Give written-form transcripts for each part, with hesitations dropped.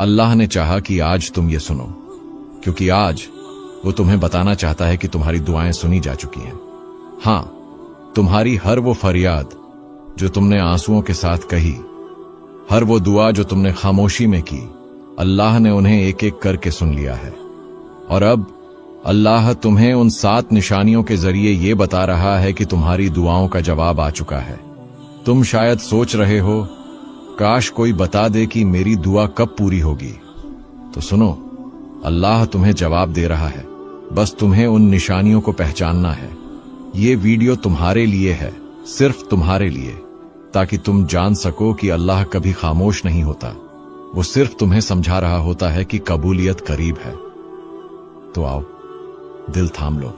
अल्लाह ने चाहा कि आज तुम ये सुनो, क्योंकि आज वो तुम्हें बताना चाहता है कि तुम्हारी दुआएं सुनी जा चुकी हैं। हां, तुम्हारी हर वो फरियाद जो तुमने आंसुओं के साथ कही, हर वो दुआ जो तुमने खामोशी में की, अल्लाह ने उन्हें एक एक करके सुन लिया है। और अब अल्लाह तुम्हें उन 7 निशानियों के जरिए ये बता रहा है कि तुम्हारी दुआओं का जवाब आ चुका है। तुम शायद सोच रहे हो, काश कोई बता दे कि मेरी दुआ कब पूरी होगी। तो सुनो, अल्लाह तुम्हें जवाब दे रहा है, बस तुम्हें उन निशानियों को पहचानना है। ये वीडियो तुम्हारे लिए है, सिर्फ तुम्हारे लिए, ताकि तुम जान सको कि अल्लाह कभी खामोश नहीं होता। वो सिर्फ तुम्हें समझा रहा होता है कि कबूलियत करीब है। तो आओ, दिल थाम लो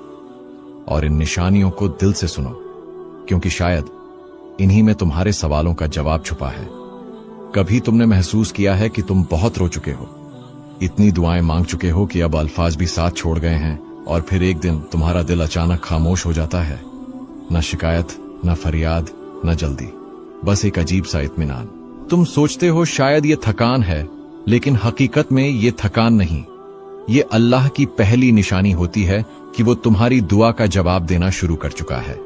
और इन निशानियों को दिल से सुनो, क्योंकि शायद इन्हीं में तुम्हारे सवालों का जवाब छुपा है। कभी तुमने महसूस किया है कि तुम बहुत रो चुके हो, इतनी दुआएं मांग चुके हो कि अब अल्फाज भी साथ छोड़ गए हैं, और फिर एक दिन तुम्हारा दिल अचानक खामोश हो जाता है। न शिकायत, न फरियाद, न जल्दी, बस एक अजीब सा इत्मीनान। तुम सोचते हो शायद ये थकान है, लेकिन हकीकत में ये थकान नहीं, ये अल्लाह की पहली निशानी होती है कि वो तुम्हारी दुआ का जवाब देना शुरू कर चुका है।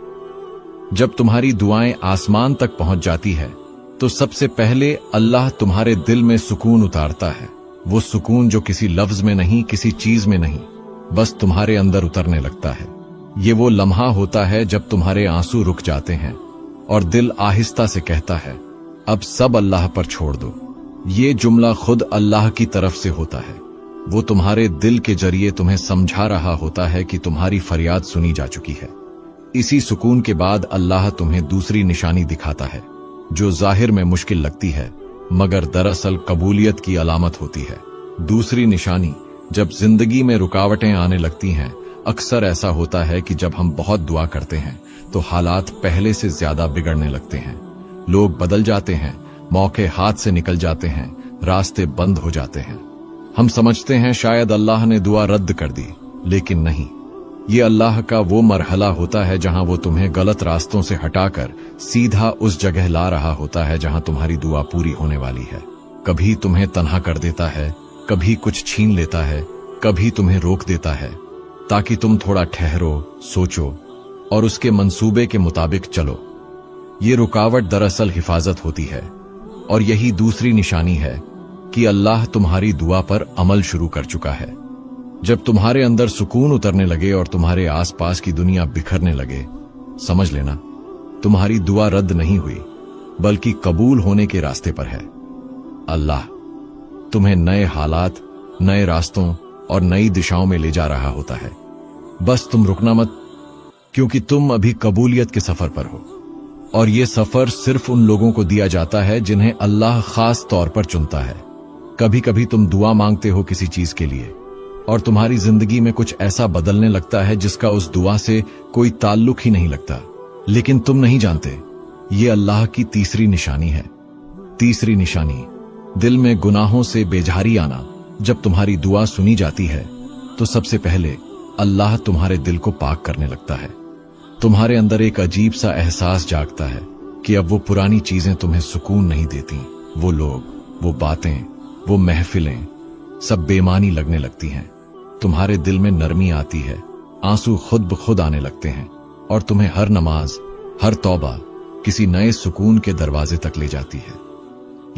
जब तुम्हारी दुआएं आसमान तक पहुंच जाती है, तो सबसे पहले अल्लाह तुम्हारे दिल में सुकून उतारता है। वो सुकून जो किसी लफ्ज में नहीं, किसी चीज में नहीं, बस तुम्हारे अंदर उतरने लगता है। ये वो लम्हा होता है जब तुम्हारे आंसू रुक जाते हैं और दिल आहिस्ता से कहता है, अब सब अल्लाह पर छोड़ दो। ये जुमला खुद अल्लाह की तरफ से होता है। वो तुम्हारे दिल के जरिए तुम्हें समझा रहा होता है कि तुम्हारी फरियाद सुनी जा चुकी है। इसी सुकून के बाद अल्लाह तुम्हें दूसरी निशानी दिखाता है, जो जाहिर में मुश्किल लगती है, मगर दरअसल कबूलियत की अलामत होती है। दूसरी निशानी, जब जिंदगी में रुकावटें आने लगती हैं, अक्सर ऐसा होता है कि जब हम बहुत दुआ करते हैं तो हालात पहले से ज्यादा बिगड़ने लगते हैं। लोग बदल जाते हैं, मौके हाथ से निकल जाते हैं, रास्ते बंद हो जाते हैं। हम समझते हैं शायद अल्लाह ने दुआ रद्द कर दी, लेकिन नहीं। ये अल्लाह का वो मरहला होता है जहां वो तुम्हें गलत रास्तों से हटाकर सीधा उस जगह ला रहा होता है जहां तुम्हारी दुआ पूरी होने वाली है। कभी तुम्हें तन्हा कर देता है, कभी कुछ छीन लेता है, कभी तुम्हें रोक देता है, ताकि तुम थोड़ा ठहरो, सोचो और उसके मंसूबे के मुताबिक चलो। ये रुकावट दरअसल हिफाजत होती है, और यही दूसरी निशानी है कि अल्लाह तुम्हारी दुआ पर अमल शुरू कर चुका है। जब तुम्हारे अंदर सुकून उतरने लगे और तुम्हारे आसपास की दुनिया बिखरने लगे, समझ लेना तुम्हारी दुआ रद्द नहीं हुई, बल्कि कबूल होने के रास्ते पर है। अल्लाह तुम्हें नए हालात, नए रास्तों और नई दिशाओं में ले जा रहा होता है। बस तुम रुकना मत, क्योंकि तुम अभी कबूलियत के सफर पर हो, और ये सफर सिर्फ उन लोगों को दिया जाता है जिन्हें अल्लाह खास तौर पर चुनता है। कभी कभी तुम दुआ मांगते हो किसी चीज के लिए, और तुम्हारी जिंदगी में कुछ ऐसा बदलने लगता है जिसका उस दुआ से कोई ताल्लुक ही नहीं लगता, लेकिन तुम नहीं जानते ये अल्लाह की तीसरी निशानी है। तीसरी निशानी, दिल में गुनाहों से बेजारी आना। जब तुम्हारी दुआ सुनी जाती है तो सबसे पहले अल्लाह तुम्हारे दिल को पाक करने लगता है। तुम्हारे अंदर एक अजीब सा एहसास जागता है कि अब वो पुरानी चीजें तुम्हें सुकून नहीं देती। वो लोग, वो बातें, वो महफिलें सब बेमानी लगने लगती हैं। तुम्हारे दिल में नरमी आती है, आंसू खुद ब खुद आने लगते हैं, और तुम्हें हर नमाज, हर तौबा किसी नए सुकून के दरवाजे तक ले जाती है।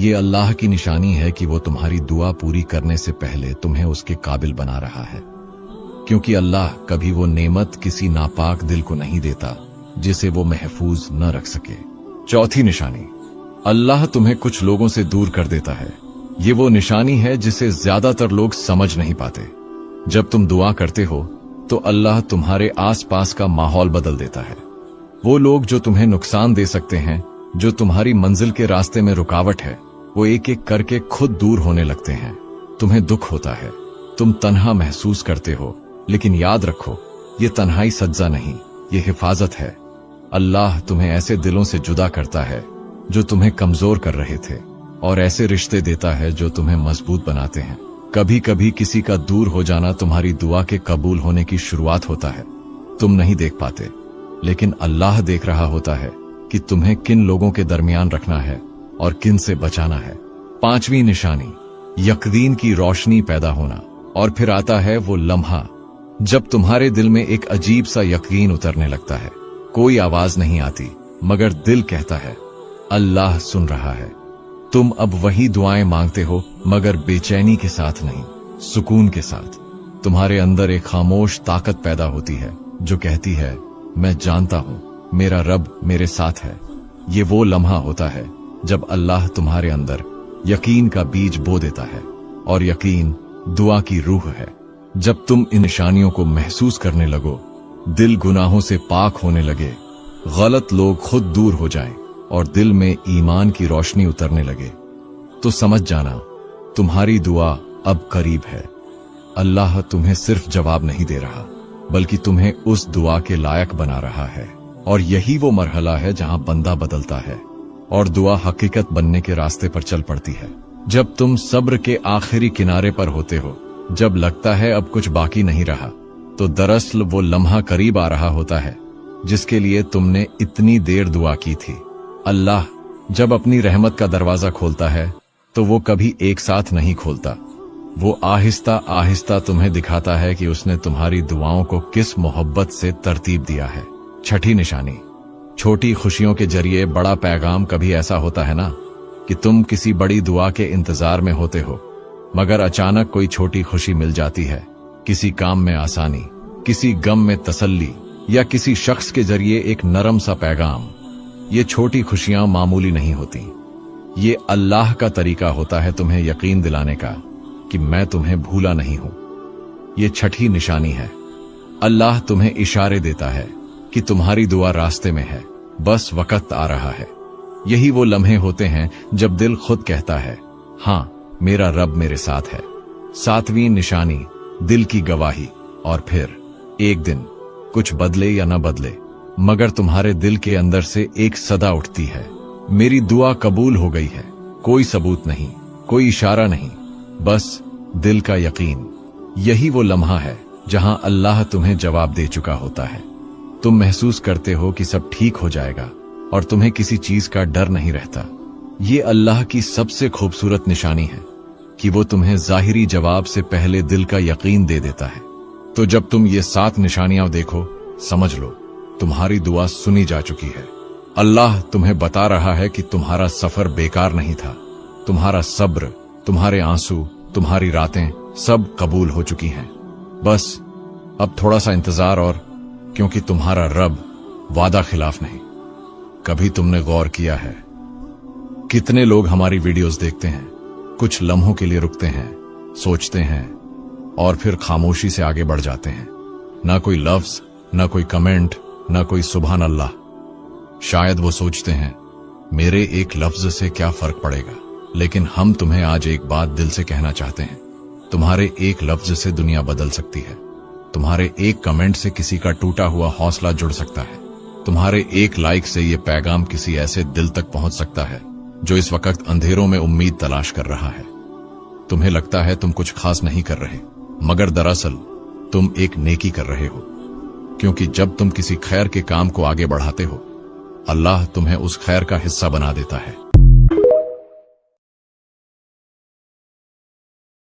ये अल्लाह की निशानी है कि वो तुम्हारी दुआ पूरी करने से पहले तुम्हें उसके काबिल बना रहा है, क्योंकि अल्लाह कभी वो नेमत किसी नापाक दिल को नहीं देता जिसे वो महफूज न रख सके। चौथी निशानी, अल्लाह तुम्हें कुछ लोगों से दूर कर देता है। ये वो निशानी है जिसे ज्यादातर लोग समझ नहीं पाते। जब तुम दुआ करते हो तो अल्लाह तुम्हारे आसपास का माहौल बदल देता है। वो लोग जो तुम्हें नुकसान दे सकते हैं, जो तुम्हारी मंजिल के रास्ते में रुकावट है, वो एक एक करके खुद दूर होने लगते हैं। तुम्हें दुख होता है, तुम तन्हा महसूस करते हो, लेकिन याद रखो ये तन्हाई सज्जा नहीं, ये हिफाजत है। अल्लाह तुम्हें ऐसे दिलों से जुदा करता है जो तुम्हें कमजोर कर रहे थे, और ऐसे रिश्ते देता है जो तुम्हें मजबूत बनाते हैं। कभी कभी किसी का दूर हो जाना तुम्हारी दुआ के कबूल होने की शुरुआत होता है। तुम नहीं देख पाते, लेकिन अल्लाह देख रहा होता है कि तुम्हें किन लोगों के दरमियान रखना है और किन से बचाना है। पांचवी निशानी, यकीन की रोशनी पैदा होना। और फिर आता है वो लम्हा जब तुम्हारे दिल में एक अजीब सा यकीन उतरने लगता है। कोई आवाज नहीं आती, मगर दिल कहता है अल्लाह सुन रहा है। तुम अब वही दुआएं मांगते हो, मगर बेचैनी के साथ नहीं, सुकून के साथ। तुम्हारे अंदर एक खामोश ताकत पैदा होती है जो कहती है मैं जानता हूं मेरा रब मेरे साथ है। ये वो लम्हा होता है जब अल्लाह तुम्हारे अंदर यकीन का बीज बो देता है। और यकीन दुआ की रूह है। जब तुम इन निशानियों को महसूस करने लगो, दिल गुनाहों से पाक होने लगे, गलत लोग खुद दूर हो जाएं और दिल में ईमान की रोशनी उतरने लगे, तो समझ जाना तुम्हारी दुआ अब करीब है। अल्लाह तुम्हें सिर्फ जवाब नहीं दे रहा, बल्कि तुम्हें उस दुआ के लायक बना रहा है। और यही वो मरहला है जहां बंदा बदलता है और दुआ हकीकत बनने के रास्ते पर चल पड़ती है। जब तुम सब्र के आखिरी किनारे पर होते हो, जब लगता है अब कुछ बाकी नहीं रहा, तो दरअसल वो लम्हा करीब आ रहा होता है जिसके लिए तुमने इतनी देर दुआ की थी। अल्लाह जब अपनी रहमत का दरवाजा खोलता है तो वो कभी एक साथ नहीं खोलता। वो आहिस्ता आहिस्ता तुम्हें दिखाता है कि उसने तुम्हारी दुआओं को किस मोहब्बत से तरतीब दिया है। छठी निशानी, छोटी खुशियों के जरिए बड़ा पैगाम। कभी ऐसा होता है ना कि तुम किसी बड़ी दुआ के इंतजार में होते हो, मगर अचानक कोई छोटी खुशी मिल जाती है। किसी काम में आसानी, किसी गम में तसल्ली, या किसी शख्स के जरिए एक नरम सा पैगाम। ये छोटी खुशियां मामूली नहीं होती। ये अल्लाह का तरीका होता है तुम्हें यकीन दिलाने का कि मैं तुम्हें भूला नहीं हूं। ये छठी निशानी है। अल्लाह तुम्हें इशारे देता है कि तुम्हारी दुआ रास्ते में है, बस वक्त आ रहा है। यही वो लम्हे होते हैं जब दिल खुद कहता है हां मेरा रब मेरे साथ है। सातवीं निशानी, दिल की गवाही। और फिर एक दिन कुछ बदले या न बदले, मगर तुम्हारे दिल के अंदर से एक सदा उठती है, मेरी दुआ कबूल हो गई है। कोई सबूत नहीं, कोई इशारा नहीं, बस दिल का यकीन। यही वो लम्हा है जहां अल्लाह तुम्हें जवाब दे चुका होता है। तुम महसूस करते हो कि सब ठीक हो जाएगा और तुम्हें किसी चीज का डर नहीं रहता। ये अल्लाह की सबसे खूबसूरत निशानी है कि वो तुम्हें जाहिरी जवाब से पहले दिल का यकीन दे देता है। तो जब तुम ये 7 निशानियां देखो, समझ लो तुम्हारी दुआ सुनी जा चुकी है। अल्लाह तुम्हें बता रहा है कि तुम्हारा सफर बेकार नहीं था। तुम्हारा सब्र, तुम्हारे आंसू, तुम्हारी रातें सब कबूल हो चुकी हैं। बस अब थोड़ा सा इंतजार और, क्योंकि तुम्हारा रब वादा खिलाफ नहीं। कभी तुमने गौर किया है कितने लोग हमारी वीडियोस देखते हैं, कुछ लम्हों के लिए रुकते हैं, सोचते हैं और फिर खामोशी से आगे बढ़ जाते हैं। ना कोई लफ्ज, ना कोई कमेंट, ना कोई सुभान अल्लाह। शायद वो सोचते हैं मेरे एक लफ्ज से क्या फर्क पड़ेगा। लेकिन हम तुम्हें आज एक बात दिल से कहना चाहते हैं, तुम्हारे एक लफ्ज से दुनिया बदल सकती है। तुम्हारे एक कमेंट से किसी का टूटा हुआ हौसला जुड़ सकता है। तुम्हारे एक लाइक से ये पैगाम किसी ऐसे दिल तक पहुंच सकता है जो इस वक्त अंधेरों में उम्मीद तलाश कर रहा है। तुम्हें लगता है तुम कुछ खास नहीं कर रहे, मगर दरअसल तुम एक नेकी कर रहे हो। क्योंकि जब तुम किसी खैर के काम को आगे बढ़ाते हो, अल्लाह तुम्हें उस खैर का हिस्सा बना देता है।